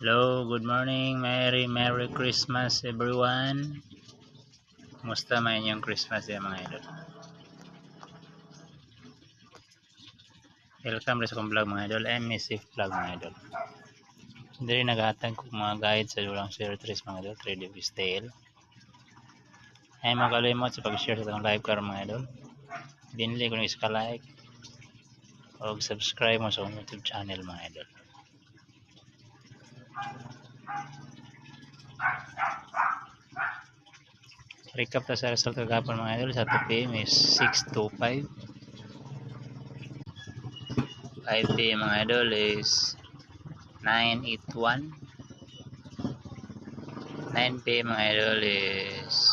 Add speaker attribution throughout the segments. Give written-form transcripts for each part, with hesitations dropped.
Speaker 1: Hello, good morning. Merry Christmas everyone. Kumusta man inyong Christmas mga idol? Welcome sa akong vlog mga idol. MSF vlog mga idol. Hindi rin naghatag ko mga guide sa dulang 03 mga idol. 3 degrees tail. Ay makalimot sa pag-share sa itong live karon mga idol. Dinili ko nang iska-like o subscribe mo sa akong YouTube channel mga idol. Recap ta sa result kagapon mga idol. Sa 2 PM is 625. 5 PM mga idol is 981. 9 PM mga idol is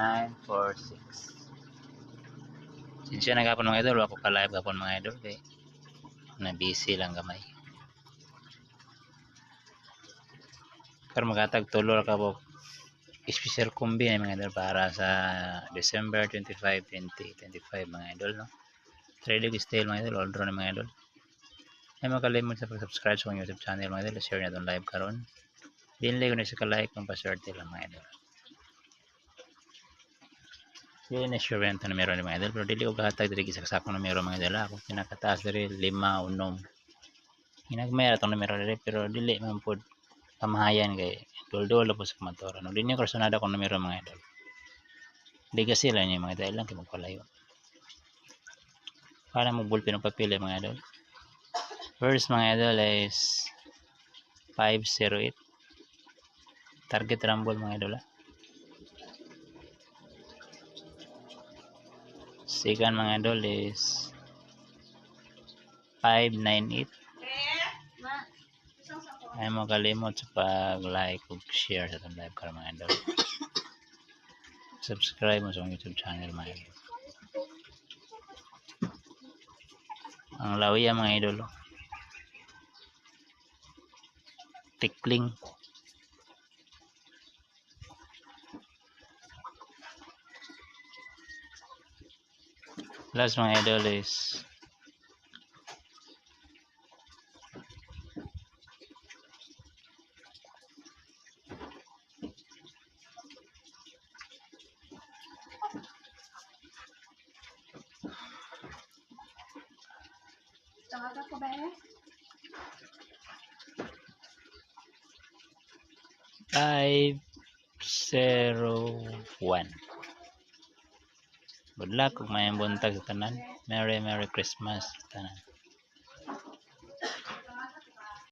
Speaker 1: 946. Sinsya na kapon mga idol, ako ka live kapon mga idol kay na busy lang gamay. Pero magatag tulo ka po special kombi na mga idol para sa December 25, 2025 mga idol no. 3 days style mga idol, all draw na mga idol. Ay makalimot sa pag-subscribe sa YouTube channel mga idol, share na itong live karon. Dinlay ko na sa ka-like ng paswerte lang mga idol. Dili na sure yung numero ni mga idol, pero dili ko kahatag dili isa sakong numero mga idol. Ako pinakataas diri 5 unom. Hinagmayra itong numero diri pero dili man pod kamahayan kay dol-dol po sa motor. Ano din yung personada kong numero mga idol. Di kasi lang yung mga idol lang kay magpalayo. Para mo bulpin ng papel mga idol. First mga idol is 508. Target rumble mga idol. Second mga idol is 598. Ay mo kalimot sa pag-like ug share sa itong live karon mga idol. Subscribe mo sa YouTube channel mga idol. Ang lawiya mga idol. Tikling. Last mga idol is
Speaker 2: ko ba eh?
Speaker 1: 501. Good luck kung may buntag sa tanan. Merry Christmas tanan.